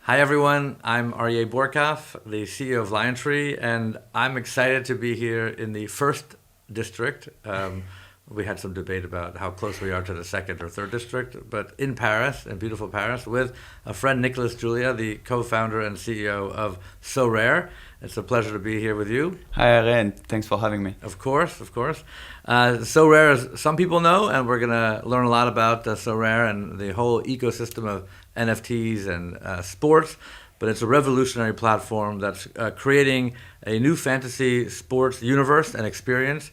Hi everyone, I'm Aryeh Bourkoff, the CEO of LionTree, and I'm excited to be here in the first district. We had some debate about how close we are to the second or third district, but in Paris, in beautiful Paris, with a friend, Nicolas Julia, the co-founder and CEO of Sorare. It's a pleasure to be here with you. Hi, Aryeh, and thanks for having me. Of course, of course. Sorare, as some people know, and we're going to learn a lot about Sorare and the whole ecosystem of NFTs and sports. But it's a revolutionary platform that's creating a new fantasy sports universe and experience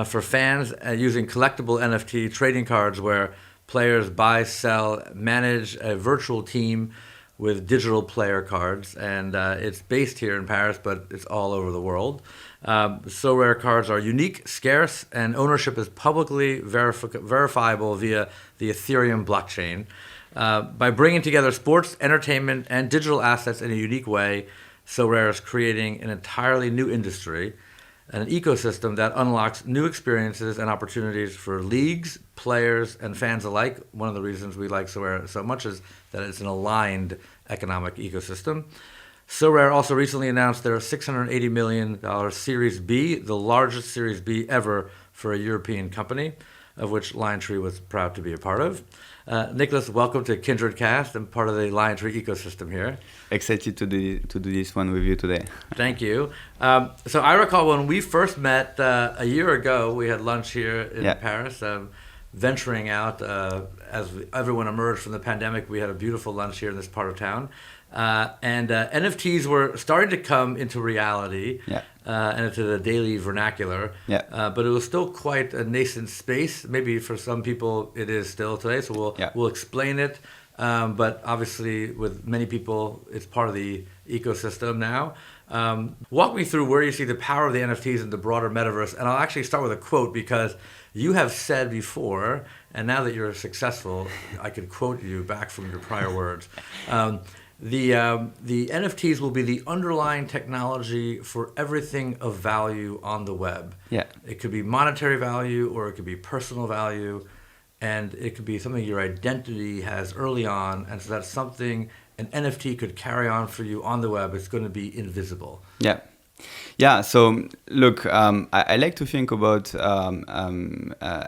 for fans using collectible NFT trading cards where players buy, sell, manage a virtual team with digital player cards, and it's based here in Paris, but it's all over the world. Sorare cards are unique, scarce, and ownership is publicly verifiable via the Ethereum blockchain. By bringing together sports, entertainment, and digital assets in a unique way, Sorare is creating an entirely new industry, an ecosystem that unlocks new experiences and opportunities for leagues, players, and fans alike. One of the reasons we like Sorare so much is that it's an aligned economic ecosystem. Sorare also recently announced their $680 million Series B, the largest Series B ever for a European company, of which LionTree was proud to be a part of. Nicolas, welcome to Kindred Cast and part of the LionTree ecosystem here. Excited to do this one with you today. Thank you. So I recall when we first met a year ago, we had lunch here in Paris, venturing out as everyone emerged from the pandemic. We had a beautiful lunch here in this part of town. And NFTs were starting to come into reality and into the daily vernacular. But it was still quite a nascent space. Maybe for some people it is still today. So we'll explain it. But obviously with many people, it's part of the ecosystem now. Walk me through where you see the power of the NFTs in the broader metaverse. And I'll actually start with a quote because you have said before, and now that you're successful, I could quote you back from your prior words. The NFTs will be the underlying technology for everything of value on the web. It could be monetary value or it could be personal value, and it could be something your identity has early on, and so that's something an NFT could carry on for you on the web. It's going to be invisible. So look, I like to think about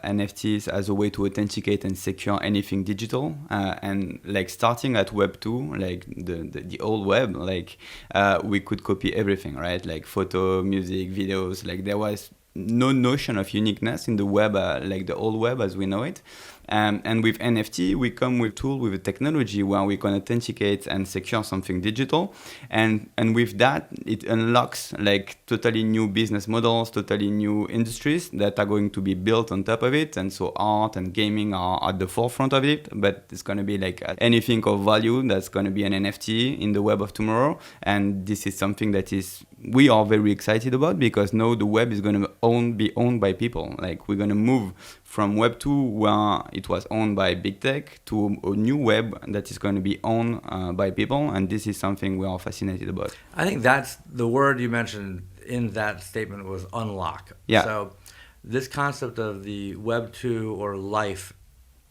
NFTs as a way to authenticate and secure anything digital, and like starting at Web 2, like the old web, like we could copy everything, right? Like photo, music, videos, like there was no notion of uniqueness in the web, like the old web as we know it. And with NFT, we come with tool, with a technology where we can authenticate and secure something digital. And with that, it unlocks like totally new business models, totally new industries that are going to be built on top of it. And so art and gaming are at the forefront of it, but it's going to be like anything of value that's going to be an NFT in the web of tomorrow. And this is something that we are very excited about, because now the web is going to be owned by people. Like we're going to move from Web 2, where it was owned by big tech, to a new web that is going to be owned by people, and this is something we are fascinated about. I think that's the word you mentioned in that statement was unlock. So this concept of the Web 2 or life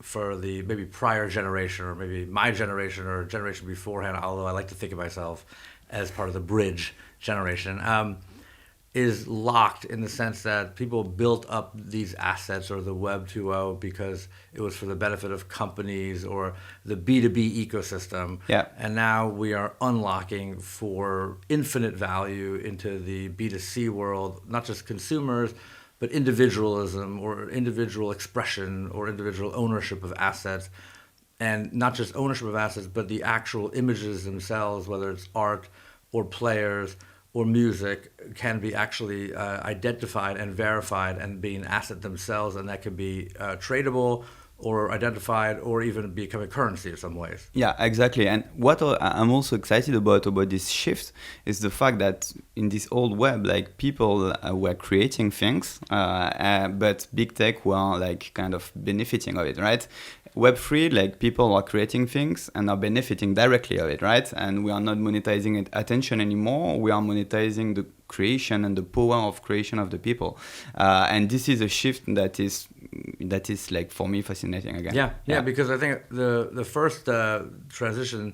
for the maybe prior generation, or maybe my generation or generation beforehand, although I like to think of myself as part of the bridge generation, is locked in the sense that people built up these assets or the Web 2.0 because it was for the benefit of companies or the B2B ecosystem. And now we are unlocking for infinite value into the B2C world, not just consumers, but individualism or individual expression or individual ownership of assets. And not just ownership of assets, but the actual images themselves, whether it's art or players or music, can be actually identified and verified and be an asset themselves, and that can be tradable or identified or even become a currency in some ways. Exactly. And what I'm also excited about this shift is the fact that in this old web, like people were creating things, but big tech were like kind of benefiting of it, right? Web3, like people are creating things and are benefiting directly of it, right? And we are not monetizing it attention anymore. We are monetizing the creation and the power of creation of the people. And this is a shift that is like for me fascinating again. Yeah, because I think the first transition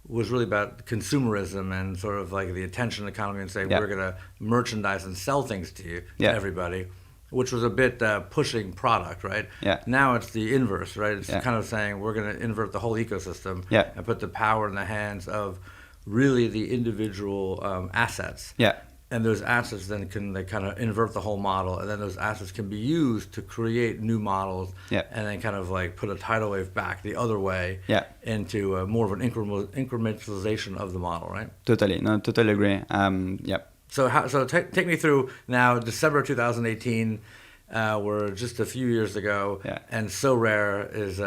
was really about consumerism and sort of like the attention economy, and say we're going to merchandise and sell things to you, to everybody, which was a bit pushing product, right? Yeah. Now it's the inverse, right? It's kind of saying we're going to invert the whole ecosystem and put the power in the hands of really the individual assets. Yeah. And those assets then they kind of invert the whole model, and then those assets can be used to create new models, and then kind of like put a tidal wave back the other way into more of an incrementalization of the model, right? Totally agree. So take me through now, December 2018, we're just a few years ago, and Sorare is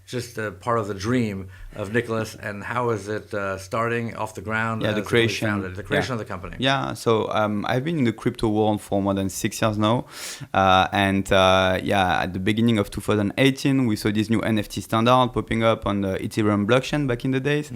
just a part of the dream of Nicolas, and how is it starting off the ground? The creation of the company. Yeah, so I've been in the crypto world for more than 6 years now, and at the beginning of 2018, we saw this new NFT standard popping up on the Ethereum blockchain back in the days,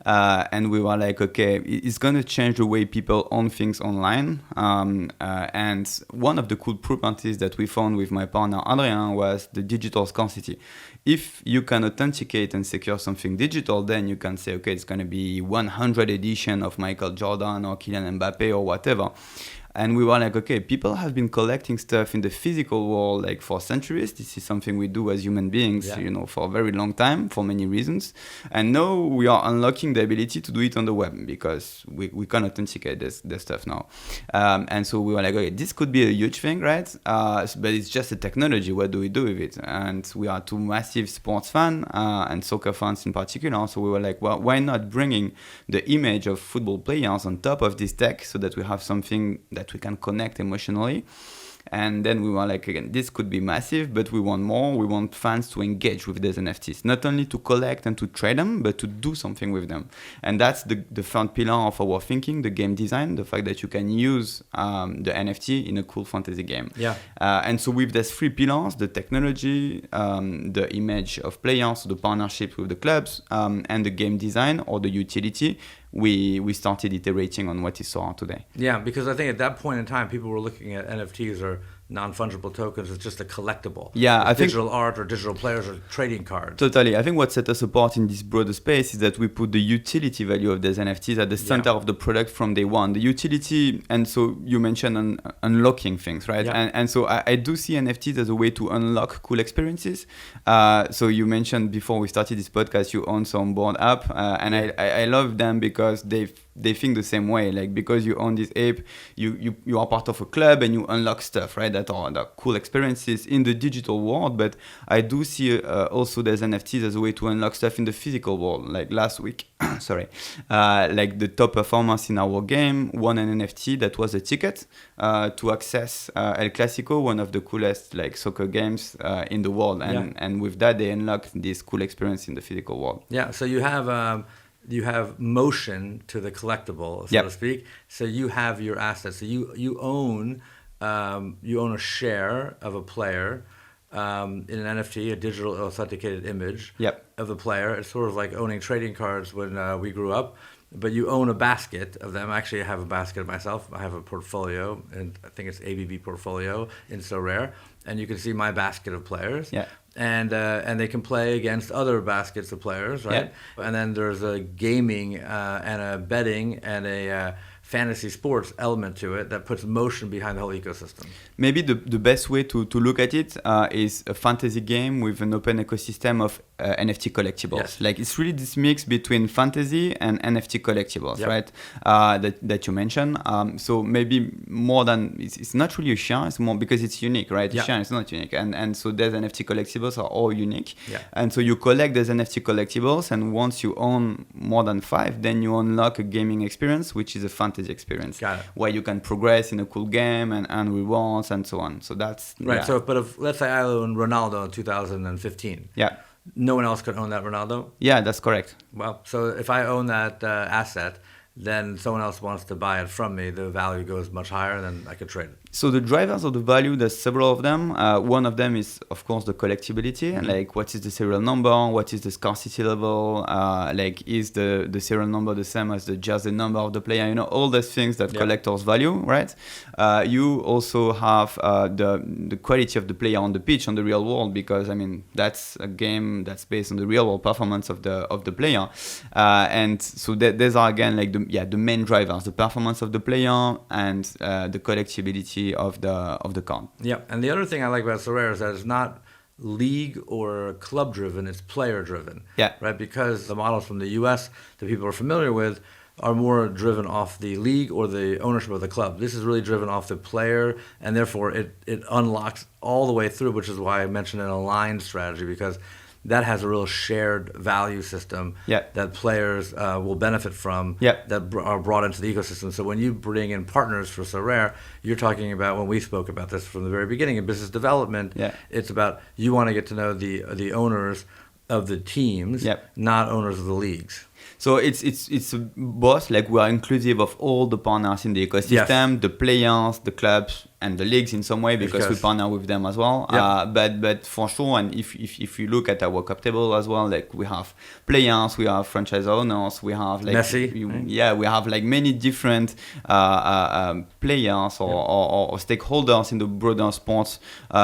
and we were like, okay, it's gonna change the way people own things online, and one of the cool properties that we found with my partner Aryeh was the digital scarcity. If you can authenticate and secure something digital, then you can say, okay, it's going to be 100 edition of Michael Jordan or Kylian Mbappé or whatever. And we were like, okay, people have been collecting stuff in the physical world like for centuries. This is something we do as human beings, for a very long time, for many reasons. And now we are unlocking the ability to do it on the web because we can authenticate this stuff now. And so we were like, okay, this could be a huge thing, right? But it's just a technology. What do we do with it? And we are two massive sports fans and soccer fans in particular. So we were like, well, why not bringing the image of football players on top of this tech so that we have something that we can connect emotionally. And then we were like, again, this could be massive, but we want more. We want fans to engage with these NFTs, not only to collect and to trade them, but to do something with them. And that's the third pillar of our thinking, the game design, the fact that you can use the NFT in a cool fantasy game. And so with these three pillars, the technology, the image of players, the partnership with the clubs, and the game design or the utility, we started iterating on what is Sorare today. Yeah, because I think at that point in time, people were looking at NFTs or non-fungible tokens as just a collectible. Yeah, I think digital art or digital players or trading cards. Totally. I think what set us apart in this broader space is that we put the utility value of these NFTs at the center of the product from day one. The utility, and so you mentioned unlocking things, right? And so I do see NFTs as a way to unlock cool experiences. So you mentioned before we started this podcast, you own some board app, and I love them because they think the same way. Like, because you own this app, you are part of a club and you unlock stuff, right? That are cool experiences in the digital world. But I do see also there's NFTs as a way to unlock stuff in the physical world. Like last week, like the top performance in our game won an NFT that was a ticket to access El Clasico, one of the coolest like soccer games in the world. And with that, they unlocked this cool experience in the physical world. Yeah. So you have motion to the collectible, so to speak. So you have your assets. So you own a share of a player in an NFT, a digital authenticated image of the player. It's sort of like owning trading cards when we grew up. But you own a basket of them. Actually, I have a basket myself. I have a portfolio, and I think it's ABB portfolio in Sorare. And you can see my basket of players. And they can play against other baskets of players, right? And then there's a gaming and a betting and a fantasy sports element to it that puts motion behind the whole ecosystem. Maybe the best way to look at it is a fantasy game with an open ecosystem of NFT collectibles. Like, it's really this mix between fantasy and NFT collectibles, right? That you mentioned. So maybe more than, it's not really a share, it's more because it's unique, right? The share is not unique. And so these NFT collectibles are all unique. And so you collect these NFT collectibles, and once you own more than 5, then you unlock a gaming experience, which is a fantasy experience where you can progress in a cool game and earn rewards and so on. So that's right. So, but if let's say I own Ronaldo in 2015, no one else could own that Ronaldo. Yeah, that's correct. Well, so if I own that asset, then someone else wants to buy it from me, the value goes much higher, and then I could trade it. So the drivers of the value, there's several of them. One of them is, of course, the collectibility. Like, what is the serial number? What is the scarcity level? Like, is the serial number the same as just the number of the player? You know, all those things that collectors value, right? You also have the quality of the player on the pitch, on the real world, because I mean that's a game that's based on the real world performance of the player, and so these are again like the main drivers: the performance of the player and the collectibility of the card. Yeah, and the other thing I like about Sorare is that it's not league or club driven, it's player driven. Yeah. Right? Because the models from the US that people are familiar with are more driven off the league or the ownership of the club. This is really driven off the player, and therefore it unlocks all the way through, which is why I mentioned an aligned strategy, because that has a real shared value system that players will benefit from that are brought into the ecosystem. So when you bring in partners for Sorare, you're talking about, when we spoke about this from the very beginning in business development, it's about you want to get to know the owners of the teams, not owners of the leagues. So it's both, like we are inclusive of all the partners in the ecosystem, the players, the clubs, and the leagues in some way, because we partner with them as well. But for sure, and if you look at our cap table as well, like we have players, we have franchise owners, we have like Messi, we have like many different players or stakeholders in the broader sports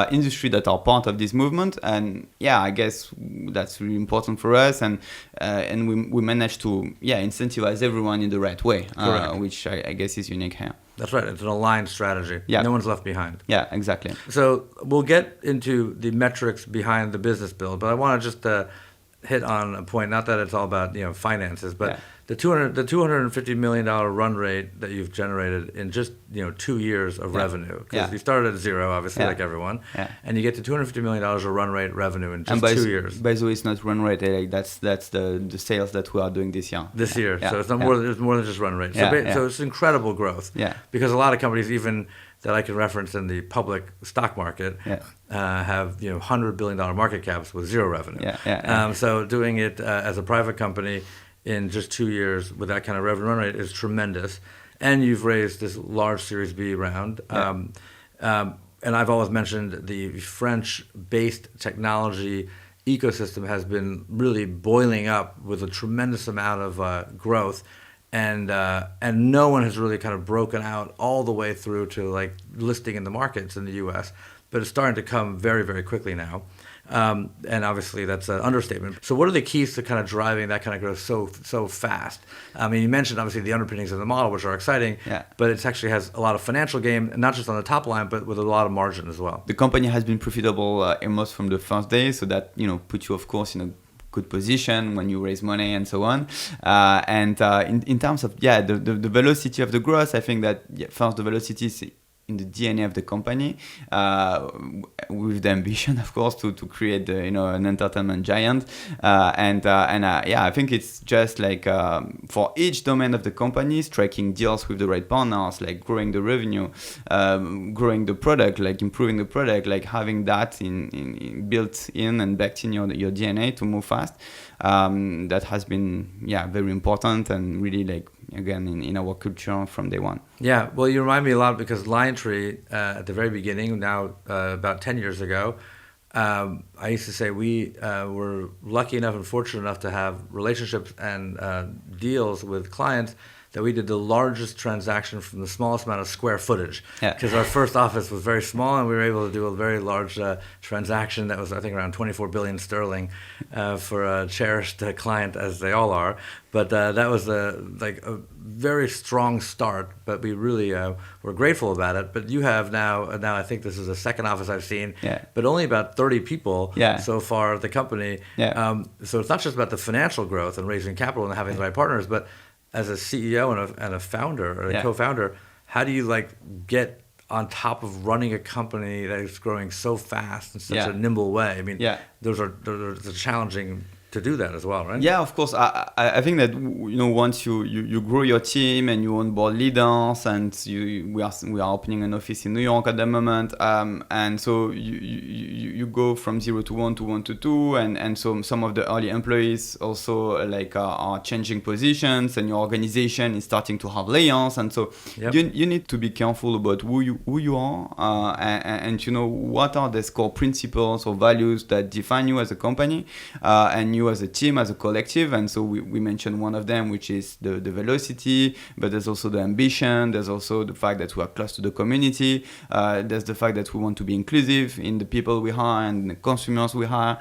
industry that are part of this movement. And I guess that's really important for us, and we managed to incentivize everyone in the right way, which I guess is unique here. That's right. It's an aligned strategy. No one's left behind. Yeah, exactly. So we'll get into the metrics behind the business build, but I want to just hit on a point. Not that it's all about finances, but the $250 million run rate that you've generated in just 2 years of revenue. Because you started at zero, obviously, like everyone, and you get to $250 million of run rate revenue in just 2 years. By the way, it's not run rate. Like that's the sales that we are doing this year. This year, so it's not more. It's more than just run rate. So it's incredible growth. Because a lot of companies, even that I can reference in the public stock market, have $100 billion market caps with zero revenue. So doing it as a private company in just 2 years with that kind of revenue run rate is tremendous. And you've raised this large Series B round. And I've always mentioned the French-based technology ecosystem has been really boiling up with a tremendous amount of growth. And no one has really kind of broken out all the way through to like listing in the markets in the U.S., but it's starting to come very, very quickly now. And obviously that's an understatement. So what are the keys to kind of driving that kind of growth so fast? I mean, you mentioned obviously the underpinnings of the model, which are exciting, but it actually has a lot of financial gain, not just on the top line, but with a lot of margin as well. The company has been profitable almost from the first day, so that puts you, of course, in a good position when you raise money and so on. And in terms of the velocity of the growth, I think that first the velocity is in the DNA of the company, with the ambition, of course, to create an entertainment giant. I think it's just like for each domain of the company, striking deals with the right partners, like growing the revenue, growing the product, like improving the product, like having that in built in and backed in your DNA to move fast. That has been very important and really like again in our culture from day one. Yeah, well, you remind me a lot because LionTree at the very beginning, now about 10 years ago, I used to say we were lucky enough and fortunate enough to have relationships and deals with clients that we did the largest transaction from the smallest amount of square footage. Because our first office was very small and we were able to do a very large transaction that was, I think, around 24 billion sterling for a cherished client, as they all are. But that was a very strong start, but we really were grateful about it. But you have now I think this is the second office I've seen, but only about 30 people so far at the company. So it's not just about the financial growth and raising capital and having the right partners, but as a CEO and a founder or a co-founder, how do you get on top of running a company that is growing so fast in such a nimble way? I mean, those are challenging to do that as well, right? Yeah, of course. I think that once you grow your team and you onboard leaders, and we are opening an office in New York at the moment, and so you go from 0 to 1 to 1 to 2, and so some of the early employees also are changing positions, and your organization is starting to have layers, and so you need to be careful about who you are, and what are the core principles or values that define you as a company, and you as a team, as a collective. And so we mentioned one of them, which is the velocity, but there's also the ambition, there's also the fact that we are close to the community, there's the fact that we want to be inclusive in the people we hire and the consumers we hire.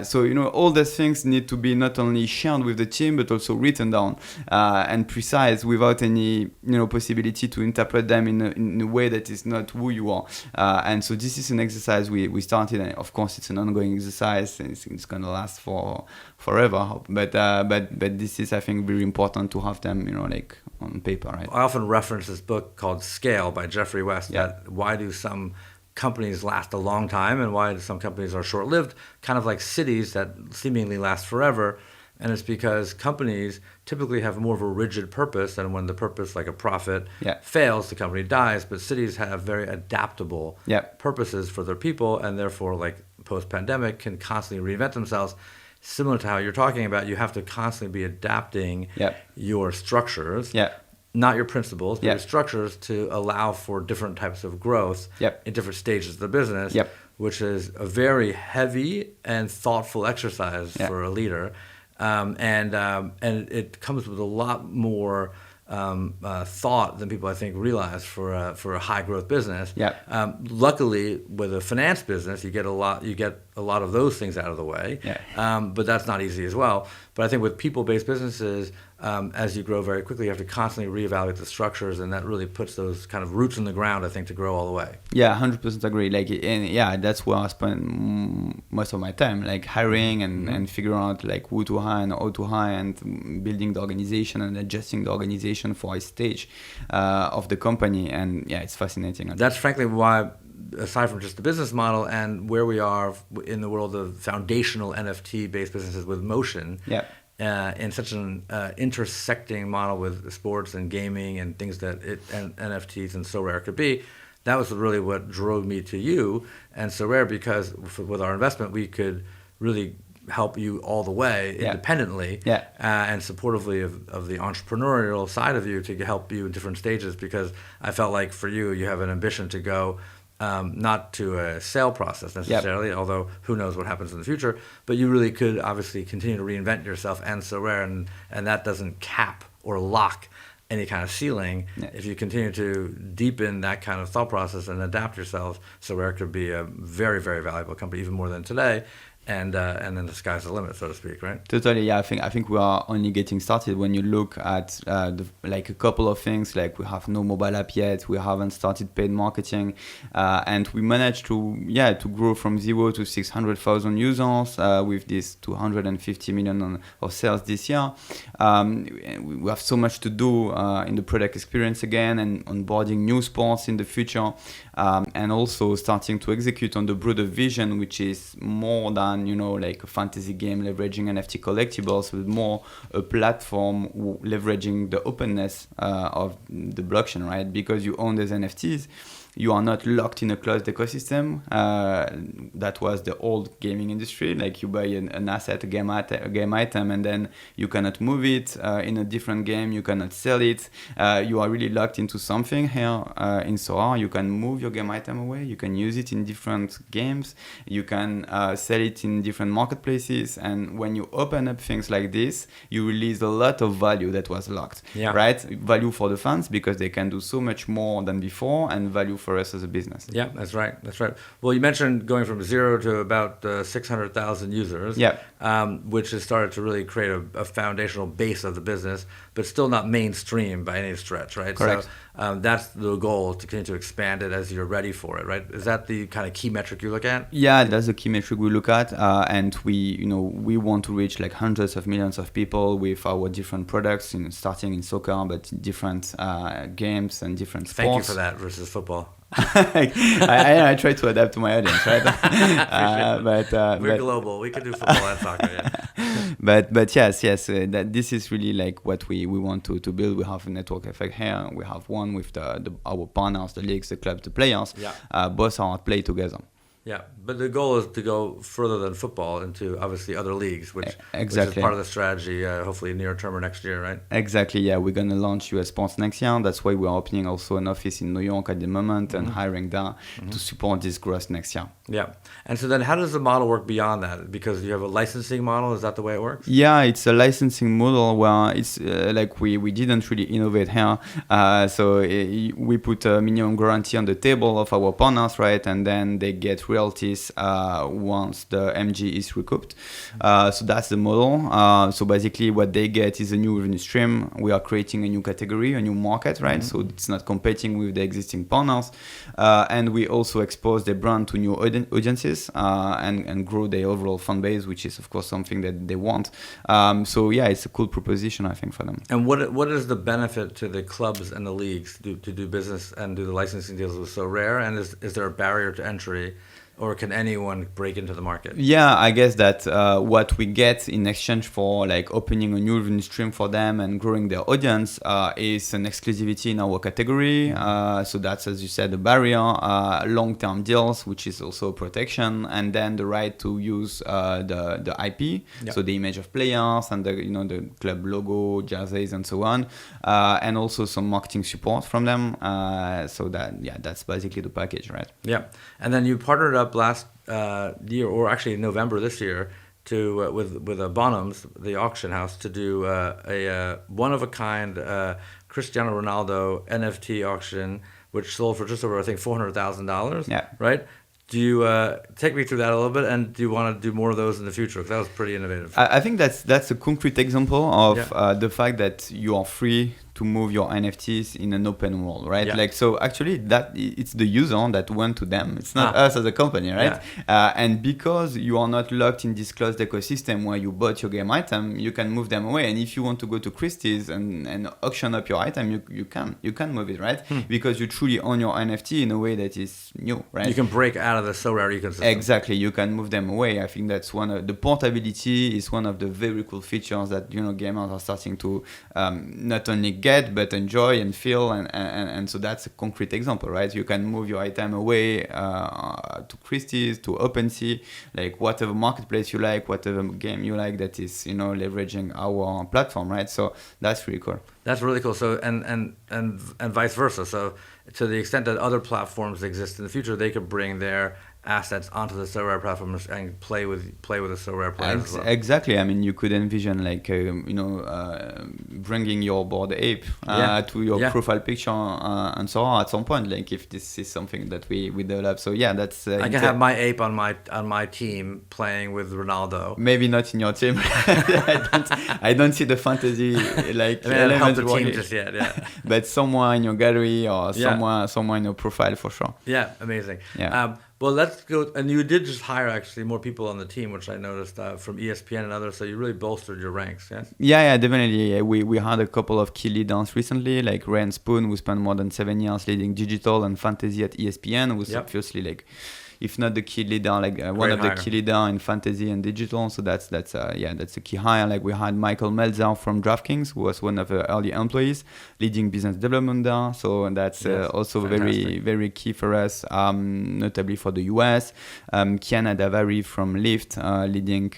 So all those things need to be not only shared with the team, but also written down and precise, without any possibility to interpret them in a way that is not who you are. And so this is an exercise we started, and of course it's an ongoing exercise, and it's going to last forever. But this is, I think, very important to have them, on paper, right? I often reference this book called Scale by Jeffrey West. Yeah. That why do some companies last a long time and why do some companies are short-lived, kind of like cities that seemingly last forever. And it's because companies typically have more of a rigid purpose, and when the purpose, like a profit, fails, the company dies. But cities have very adaptable purposes for their people, and therefore, like post-pandemic, can constantly reinvent themselves. Similar to how you're talking about, you have to constantly be adapting your structures, not your principles, but your structures, to allow for different types of growth in different stages of the business, which is a very heavy and thoughtful exercise for a leader. And it comes with a lot more thought than people, I think, realize for a high growth business. Luckily, with a finance business, you get a lot of those things out of the way. But that's not easy as well. But I think with people-based businesses, as you grow very quickly, you have to constantly reevaluate the structures, and that really puts those kind of roots in the ground, I think, to grow all the way. Yeah, 100% agree. That's where I spend most of my time, hiring and figuring out who to hire and how to hire, and building the organization and adjusting the organization for a stage of the company. And it's fascinating. That's frankly why, aside from just the business model and where we are in the world of foundational NFT-based businesses with motion, in such an intersecting model with sports and gaming and things that and NFTs and Sorare could be, that was really what drove me to you and Sorare, because with our investment, we could really help you all the way independently and supportively of the entrepreneurial side of you, to help you in different stages, because I felt like for you have an ambition to go not to a sale process necessarily, although who knows what happens in the future, but you really could obviously continue to reinvent yourself and Sorare, and that doesn't cap or lock any kind of ceiling. If you continue to deepen that kind of thought process and adapt yourself, Sorare could be a very, very valuable company, even more than today. And then the sky's the limit, so to speak, right? Totally, yeah. I think we are only getting started. When you look at a couple of things, we have no mobile app yet, we haven't started paid marketing, and we managed to grow from 0 to 600,000 users with this 250 million of sales this year. We have so much to do in the product experience again, and onboarding new sports in the future, and also starting to execute on the broader vision, which is more than a fantasy game leveraging NFT collectibles, but more a platform leveraging the openness of the blockchain, right? Because you own these NFTs, you are not locked in a closed ecosystem. That was the old gaming industry. You buy an asset, a game item, and then you cannot move it in a different game. You cannot sell it. You are really locked into something. Here in Sorare, you can move your game item away. You can use it in different games. You can sell it in different marketplaces. And when you open up things like this, you release a lot of value that was locked. Right? Value for the fans, because they can do so much more than before, and value for us as a business. Yeah, that's right. Well, you mentioned going from 0 to about 600,000 users, which has started to really create a foundational base of the business, but still not mainstream by any stretch, right? Correct. So that's the goal, to continue to expand it as you're ready for it, right? Is that the kind of key metric you look at? Yeah, that's the key metric we look at, and we want to reach hundreds of millions of people with our different products, starting in soccer, but different games and different sports. Thank you for that versus football. I try to adapt to my audience, right? We're global. We could do football and soccer. Yeah. but yes, that this is really like what we want to build. We have a network effect here. We have one with our partners, the leagues, the clubs, the players. Yeah. Both are at play together. Yeah, but the goal is to go further than football into obviously other leagues, which is part of the strategy, hopefully near term or next year, right? Exactly, yeah. We're going to launch US Sports next year. That's why we're opening also an office in New York at the moment and hiring there to support this growth next year. Yeah. And so then how does the model work beyond that? Because you have a licensing model, is that the way it works? Yeah, it's a licensing model where it's like we didn't really innovate here. So we put a minimum guarantee on the table of our partners, right? And then they get royalties once the MG is recouped. So that's the model. So basically what they get is a new revenue stream. We are creating a new category, a new market, right? So it's not competing with the existing partners. And we also expose the brand to new audiences and grow their overall fan base, which is of course something that they want. So yeah, it's a cool proposition, I think, for them. And what is the benefit to the clubs and the leagues to do business and do the licensing deals with Sorare? And is there a barrier to entry? Or can anyone break into the market? Yeah, I guess that what we get in exchange for like opening a new revenue stream for them and growing their audience is an exclusivity in our category. So that's, as you said, the barrier, long-term deals, which is also protection, and then the right to use the IP, so the image of players and the club logo, jerseys, and so on, and also some marketing support from them. So that's basically the package, right? Yeah, and then you partnered up last year, or actually November this year, to with Bonhams, the auction house, to do a one of a kind Cristiano Ronaldo NFT auction, which sold for just over, I think, $400,000. Yeah. Right. Do you take me through that a little bit, and do you want to do more of those in the future? Because that was pretty innovative. I think that's a concrete example of the fact that you are free to move your NFTs in an open world, right? Yeah. Like, so actually that it's the user that went to them. It's not us as a company, right? Yeah. And because you are not locked in this closed ecosystem where you bought your game item, you can move them away. And if you want to go to Christie's and auction up your item, you can move it, right? Because you truly own your NFT in a way that is new, right? You can break out of the Sorare ecosystem. Exactly, you can move them away. I think that's one of the portability is one of the very cool features that gamers are starting to not only get but enjoy and feel, and so that's a concrete example, right? You can move your item away to Christie's, to OpenSea, like whatever marketplace you like, whatever game you like that is leveraging our platform, right? So that's really cool. That's really cool. So and vice versa. So to the extent that other platforms exist in the future, they could bring their assets onto the Sorare platform and play with the Sorare players as well. Exactly. I mean, you could envision like bringing your Bored Ape to your profile picture and so on at some point. Like if this is something that we develop. So yeah, that's. I can have my ape on my team playing with Ronaldo. Maybe not in your team. I don't see the fantasy like element the team just yet. Yeah. But somewhere in your gallery or somewhere in your profile for sure. Yeah, amazing. Yeah. Well, let's go. And you did just hire actually more people on the team, which I noticed from ESPN and others. So you really bolstered your ranks, yes? Yeah, definitely. Yeah. We had a couple of key leaders recently, like Ray and Spoon, who spent more than 7 years leading digital and fantasy at ESPN, who's obviously like, if not the key leader, like one of the key leader in fantasy and digital. So that's a key hire. Like we had Michael Melzer from DraftKings, who was one of the early employees, leading business development there. So that's also very, very key for us, notably for the US. Kiana Davari from Lyft, leading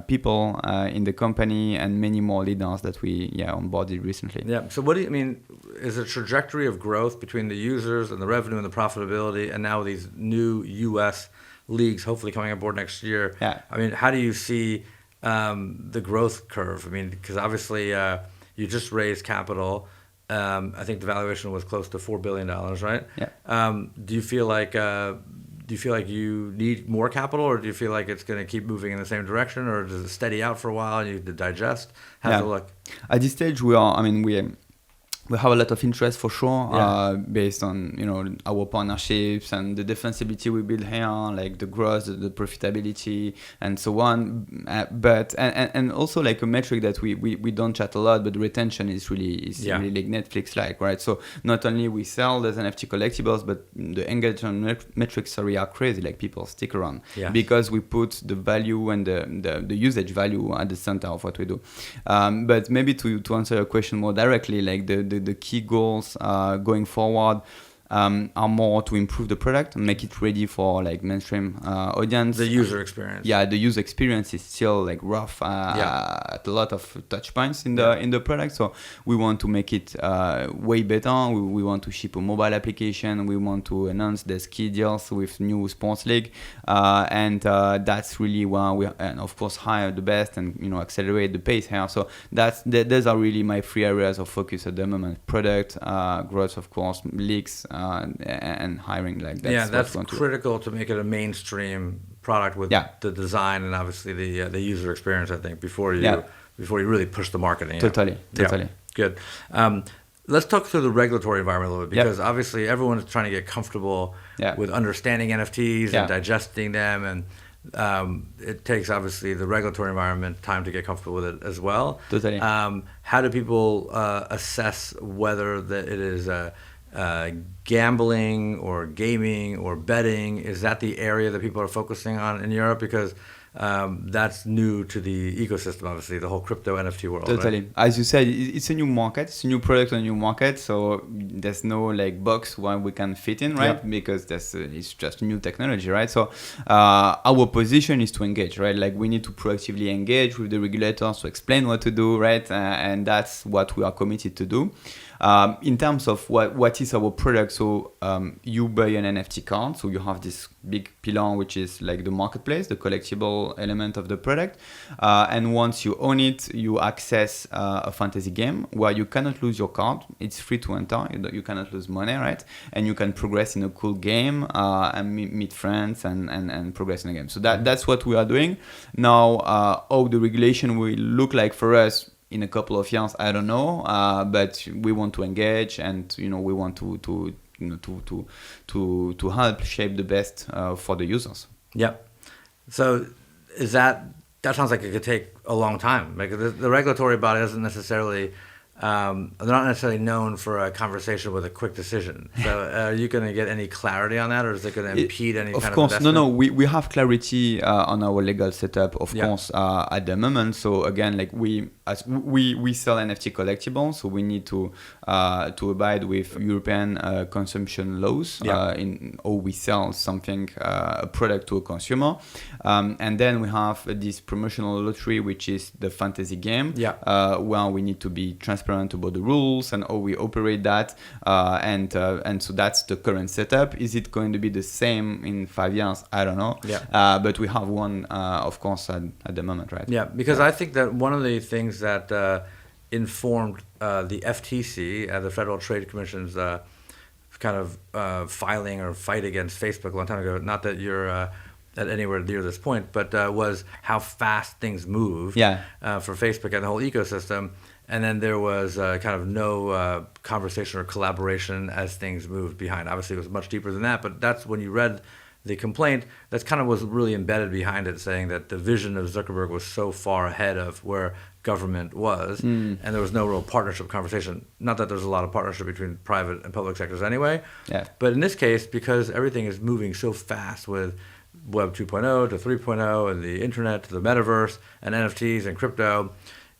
people in the company, and many more leaders that we onboarded recently. Yeah. So what do you mean? Is the trajectory of growth between the users and the revenue and the profitability, and now these new US leagues hopefully coming on board next year? Yeah. I mean, how do you see the growth curve? I mean, because obviously you just raised capital. I think the valuation was close to $4 billion, right? Yeah. Do you feel like you need more capital, or do you feel like it's going to keep moving in the same direction, or does it steady out for a while and you need to digest? How's it look? At this stage, we have a lot of interest for sure, Yeah. based on our partnerships and the defensibility we build here, like the growth, the profitability, and so on. But and also like a metric that we don't chat a lot, but retention is really like Netflix like, right? So not only we sell those NFT collectibles, but the engagement metrics are crazy. Like people stick around because we put the value and the usage value at the center of what we do. But maybe to answer your question more directly, like the key goals going forward are more to improve the product and make it ready for like mainstream audience. The user experience. Yeah, the user experience is still like rough at a lot of touch points in the product. So we want to make it way better. We want to ship a mobile application. We want to enhance the key deals with new sports league, and that's really where we and of course hire the best and accelerate the pace here. So those are really my 3 areas of focus at the moment: product growth, of course, leaks. And hiring, like that's critical to make it a mainstream product with the design and obviously the user experience. I think before you really push the marketing. Totally. Good. Let's talk through the regulatory environment a little bit, because obviously everyone is trying to get comfortable with understanding NFTs and digesting them, and it takes obviously the regulatory environment time to get comfortable with it as well. Totally. How do people assess whether it is gambling or gaming or betting? Is that the area that people are focusing on in Europe? Because that's new to the ecosystem, obviously, the whole crypto NFT world. Totally. Right? As you said, it's a new market. It's a new product on a new market. So there's no like box where we can fit in, right? Because it's just new technology, right? So our position is to engage, right? Like we need to proactively engage with the regulators to explain what to do, right? And that's what we are committed to do. In terms of what is our product, so you buy an NFT card, so you have this big pillar which is like the marketplace, the collectible element of the product, and once you own it, you access a fantasy game where you cannot lose your card. It's free to enter, you cannot lose money, right? And you can progress in a cool game and meet friends and progress in the game. So that's what we are doing now. How the regulation will look like for us in a couple of years, I don't know, but we want to engage, and we want to help shape the best for the users. Yeah. So that sounds like it could take a long time. Like the regulatory body doesn't necessarily. They're not necessarily known for a conversation with a quick decision. So are you going to get any clarity on that, or is it going to impede any kind of investment? Of course, no. We have clarity on our legal setup, of course, at the moment. So again, like we sell NFT collectibles, so we need to abide with European consumption laws in how we sell something, a product to a consumer. And then we have this promotional lottery, which is the fantasy game, where we need to be transparent about the rules and how we operate that, and so that's the current setup. Is it going to be the same in 5 years? I don't know. But we have one, of course, at the moment, right? Yeah, because I think that one of the things that informed the FTC, the Federal Trade Commission's kind of filing or fight against Facebook a long time ago. Not that you're at anywhere near this point, but was how fast things moved for Facebook and the whole ecosystem. And then there was kind of no conversation or collaboration as things moved behind. Obviously, it was much deeper than that, but that's when you read the complaint, that's kind of was really embedded behind it, saying that the vision of Zuckerberg was so far ahead of where government was, and there was no real partnership conversation. Not that there's a lot of partnership between private and public sectors anyway, but in this case, because everything is moving so fast with Web 2.0 to 3.0 and the internet to the metaverse and NFTs and crypto,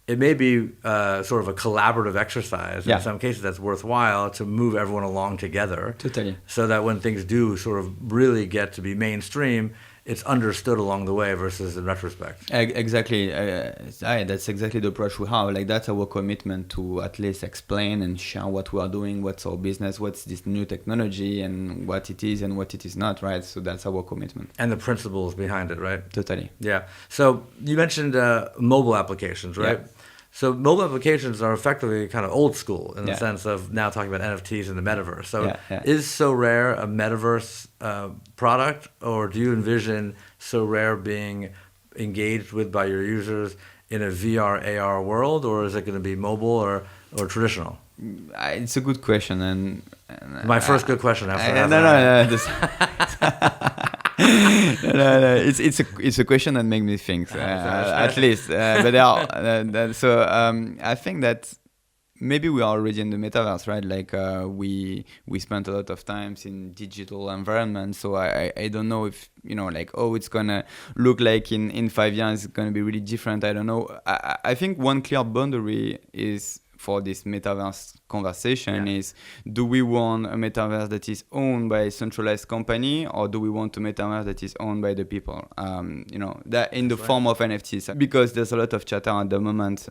it may be sort of a collaborative exercise. In some cases, that's worthwhile to move everyone along together. Totally. So that when things do sort of really get to be mainstream, it's understood along the way versus in retrospect. Exactly. That's exactly the approach we have. Like that's our commitment to at least explain and share what we are doing, what's our business, what's this new technology, and what it is and what it is not, right? So that's our commitment. And the principles behind it, right? Totally. Yeah. So you mentioned mobile applications, right? So mobile applications are effectively kind of old school in the sense of now talking about NFTs and the metaverse. So is Sorare a metaverse product, or do you envision Sorare being engaged with by your users in a VR, AR world, or is it going to be mobile or traditional? It's a good question, and My first good question. After no. No. It's a question that makes me think. At least, but there are, so I think that maybe we are already in the metaverse, right? Like we spent a lot of times in digital environment, so I don't know if like it's gonna look like in 5 years it's gonna be really different. I don't know. I think one clear boundary is for this metaverse conversation is, do we want a metaverse that is owned by a centralized company, or do we want a metaverse that is owned by the people? That in the form of NFTs, because there's a lot of chatter at the moment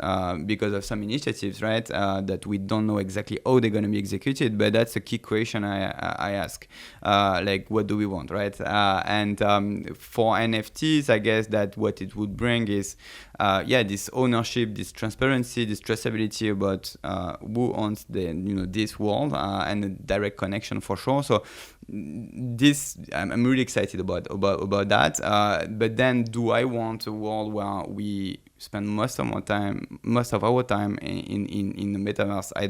because of some initiatives, right? That we don't know exactly how they're going to be executed, but that's a key question I ask. Like, what do we want, right? And for NFTs, I guess that what it would bring is, this ownership, this transparency, this traceability about who owns this world, and a direct connection for sure. So this I'm really excited about that. But then, do I want a world where we spend most of our time in the metaverse? I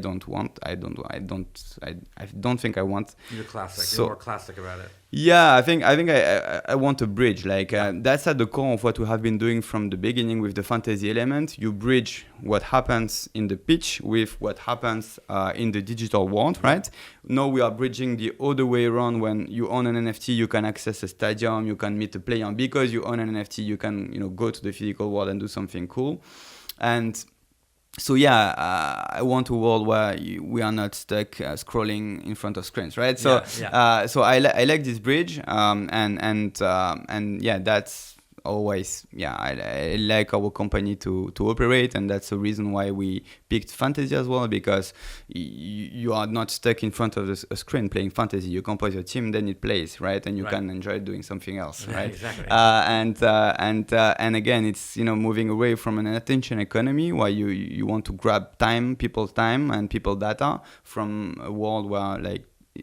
don't think I want. You're classic. You're more classic about it. Yeah, I think I want a bridge. Like that's at the core of what we have been doing from the beginning with the fantasy element. You bridge what happens in the pitch with what happens in the digital world, right? Now we are bridging the other way around. When you own an NFT, you can access a stadium, you can meet a player. Because you own an NFT, you can go to the physical world and do something cool. And so I want a world where we are not stuck scrolling in front of screens, right? So so I like this bridge, and that's always I like our company to operate, and that's the reason why we picked fantasy as well, because you are not stuck in front of a screen playing fantasy. You compose your team, then it plays, right? And you can enjoy doing something else, right? Exactly. And again, it's moving away from an attention economy where you want to grab people's time and people data, from a world where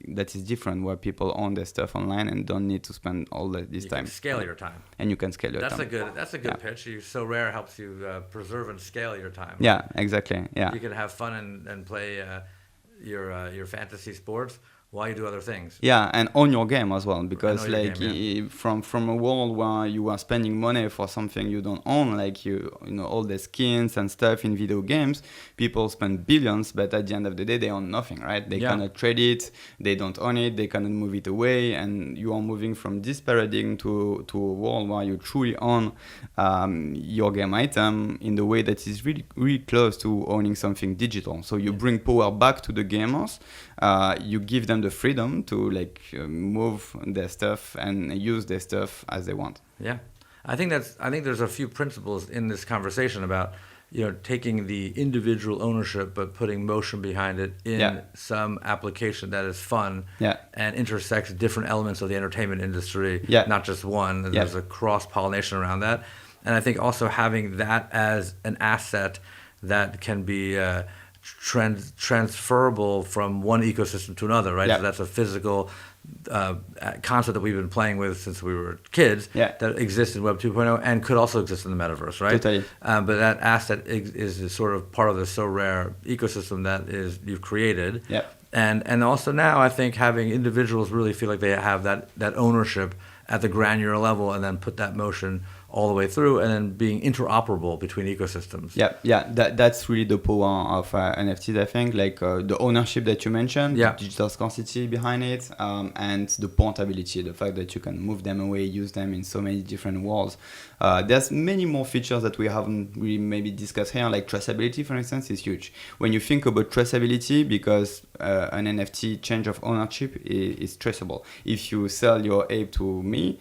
that is different, where people own their stuff online and don't need to spend all this time. You can scale your time. And you can scale your time. That's a good pitch. Sorare helps you preserve and scale your time. Yeah, exactly. Yeah. You can have fun and play your fantasy sports while you do other things. Yeah, and own your game as well, because from a world where you are spending money for something you don't own, like all the skins and stuff in video games, people spend billions, but at the end of the day they own nothing, right? They cannot trade it, they don't own it, they cannot move it away, and you are moving from this paradigm to a world where you truly own your game item in the way that is really, really close to owning something digital. So you bring power back to the gamers, you give them the freedom to move their stuff and use their stuff as they want. Yeah, I think there's a few principles in this conversation about taking the individual ownership but putting motion behind it in some application that is fun and intersects different elements of the entertainment industry, not just one. There's a cross-pollination around that, and I think also having that as an asset that can be transferable from one ecosystem to another, right? So that's a physical concept that we've been playing with since we were kids that exists in Web 2.0 and could also exist in the metaverse, right? Totally. But that asset is sort of part of the Sorare ecosystem that you've created. Yeah. And also now I think having individuals really feel like they have that ownership at the granular level, and then put that motion all the way through, and then being interoperable between ecosystems. That's really the power of NFTs, I think, the ownership that you mentioned, the digital scarcity behind it, and the portability, the fact that you can move them away, use them in so many different worlds. There's many more features that we haven't really maybe discussed here, like traceability, for instance, is huge. When you think about traceability, because an NFT change of ownership is traceable. If you sell your ape to me,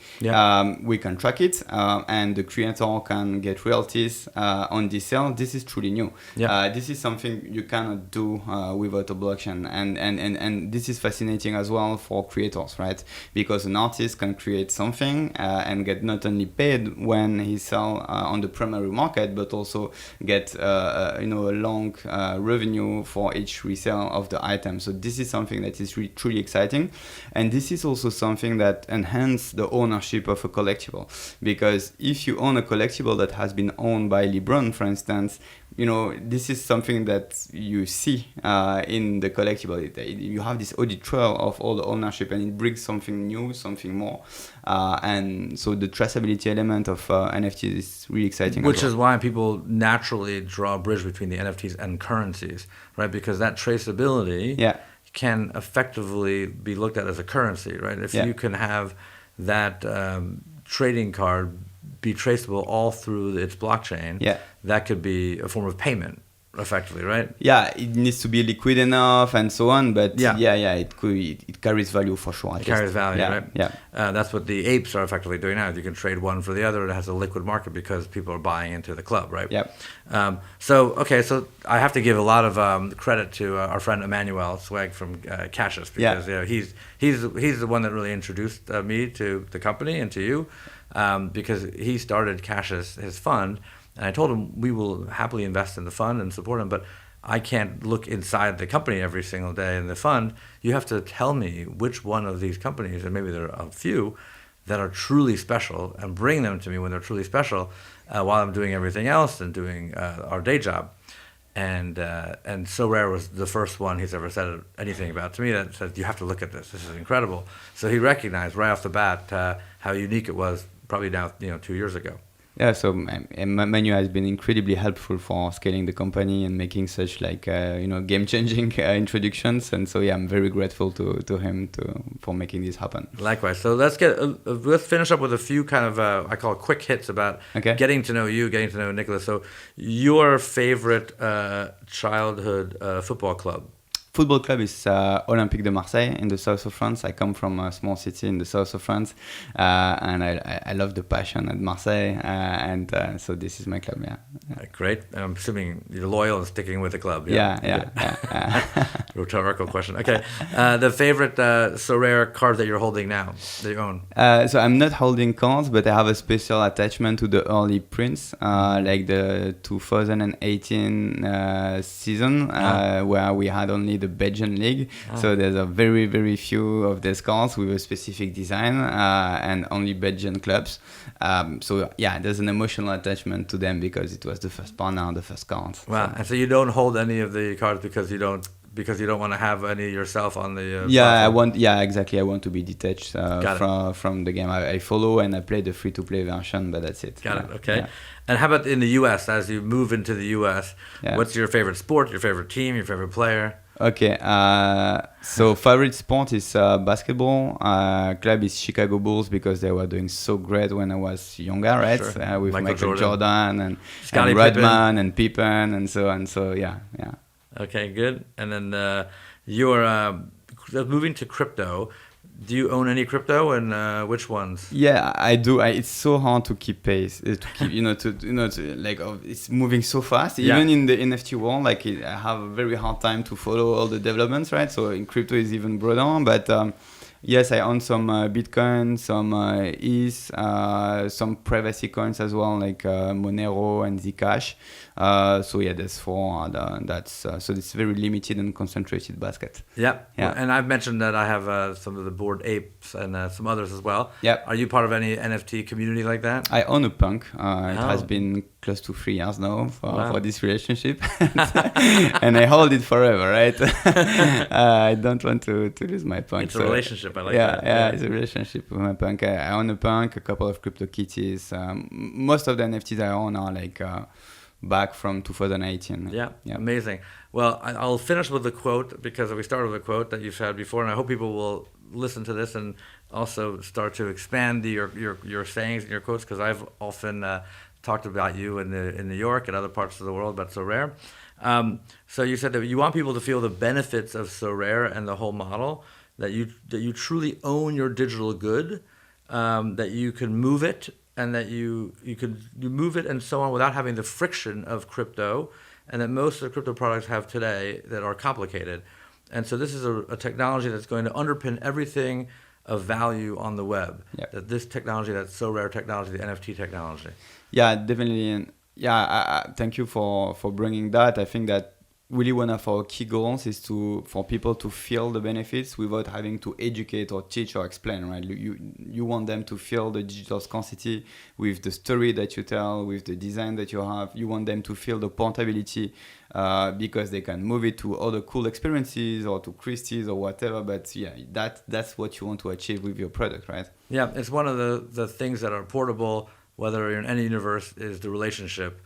we can track it, and the creator can get royalties on this sale. This is truly new. This is something you cannot do without a blockchain, and this is fascinating as well for creators, right? Because an artist can create something and get not only paid when he sell on the primary market, but also get a long revenue for each resale of the item. So this is something that is really truly exciting, and this is also something that enhances the ownership of a collectible, because if if you own a collectible that has been owned by LeBron, for instance, this is something that you see in the collectible. You have this audit trail of all the ownership, and it brings something new, something more. And so the traceability element of NFTs is really exciting. Which is why people naturally draw a bridge between the NFTs and currencies, right? Because that traceability can effectively be looked at as a currency, right? If you can have that trading card be traceable all through its blockchain, that could be a form of payment, effectively, right? Yeah, it needs to be liquid enough and so on, but it carries value for sure. It carries value, right? Yeah. That's what the apes are effectively doing now. You can trade one for the other. It has a liquid market because people are buying into the club, right? Yeah. So I have to give a lot of credit to our friend Emmanuel Swag from Cassius, because he's the one that really introduced me to the company and to you, because he started Cassius, his fund. And I told him we will happily invest in the fund and support him, but I can't look inside the company every single day in the fund. You have to tell me which one of these companies, and maybe there are a few, that are truly special, and bring them to me when they're truly special, while I'm doing everything else and doing our day job. And Sorare was the first one he's ever said anything about to me that said, you have to look at this. This is incredible. So he recognized right off the bat how unique it was, probably now 2 years ago. Yeah, so Manu has been incredibly helpful for scaling the company and making such game-changing introductions, and so I'm very grateful to him for making this happen. Likewise. So let's finish up with a few kind of I call it quick hits about getting to know you, getting to know Nicolas. So your favorite childhood football club? Football club is Olympique de Marseille in the south of France. I come from a small city in the south of France, and I love the passion at Marseille, and so this is my club. Great. I'm assuming you're loyal and sticking with the club. Yeah. Rhetorical question. Okay. The favorite Sorare card that you're holding now, that you own? So I'm not holding cards, but I have a special attachment to the early prints, like the 2018 season, where we had only the Belgian league. So there's a very, very few of these cards with a specific design, and only Belgian clubs. So there's an emotional attachment to them because it was the first partner, the first cards. Wow. And so you don't hold any of the cards because you don't want to have any yourself on the platform? Exactly. I want to be detached from the game. I follow and I play the free-to-play version, but that's it. Got it. Okay. Yeah. And how about in the US, as you move into the US, what's your favorite sport, your favorite team, your favorite player? Okay, so favorite sport is basketball. Club is Chicago Bulls because they were doing so great when I was younger, right? Sure. With Michael Jordan and Rodman Pippen. And Pippen and so on. So yeah. Okay, good. And then you're moving to crypto. Do you own any crypto, and which ones? Yeah, I do. It's so hard to keep pace. It's moving so fast. Even in the NFT world, I have a very hard time to follow all the developments, right? So in crypto is even broader. But yes, I own some Bitcoin, some ETH, some privacy coins as well, like Monero and Zcash. There's four. So it's very limited and concentrated basket. Yeah. Well, and I've mentioned that I have some of the Bored Apes and some others as well. Yeah. Are you part of any NFT community like that? I own a punk. It has been close to 3 years now for this relationship, and I hold it forever, right? I don't want to lose my punk. It's a relationship. I like that. Yeah, it's a relationship with my punk. I own a punk, a couple of CryptoKitties. Most of the NFTs I own are back from 2018. Yeah, amazing. Well, I'll finish with a quote, because we started with a quote that you've had before, and I hope people will listen to this and also start to expand your sayings and your quotes, because I've often talked about you in New York and other parts of the world about Sorare. So you said that you want people to feel the benefits of Sorare and the whole model, that you truly own your digital good, that you can move it, and that you move it and so on without having the friction of crypto, and that most of the crypto products have today that are complicated. And so this is a technology that's going to underpin everything of value on the web. Yep. That this technology, that Sorare technology, the NFT technology. Yeah, definitely. And thank you for bringing that. I think that really one of our key goals is for people to feel the benefits without having to educate or teach or explain, right? You want them to feel the digital scarcity with the story that you tell, with the design that you have. You want them to feel the portability because they can move it to other cool experiences or to Christie's or whatever. But yeah, that's what you want to achieve with your product, right? Yeah, it's one of the things that are portable, whether you're in any universe, is the relationship.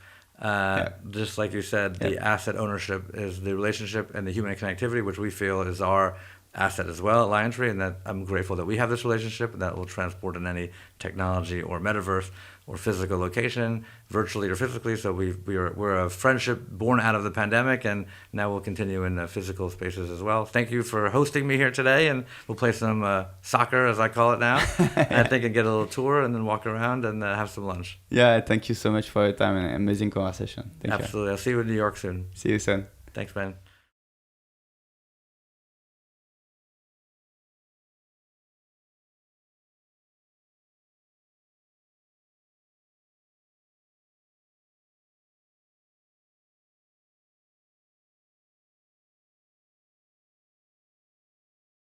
Just like you said, the asset ownership is the relationship and the human connectivity, which we feel is our asset as well at LionTree, and that I'm grateful that we have this relationship and that will transport in any technology or metaverse or physical location, virtually or physically. So we're a friendship born out of the pandemic, and now we'll continue in physical spaces as well. Thank you for hosting me here today, and we'll play some soccer, as I call it now. I think, and get a little tour and then walk around and have some lunch. Yeah, thank you so much for your time and amazing conversation. Thank you. Absolutely. I'll see you in New York soon. See you soon. Thanks, man.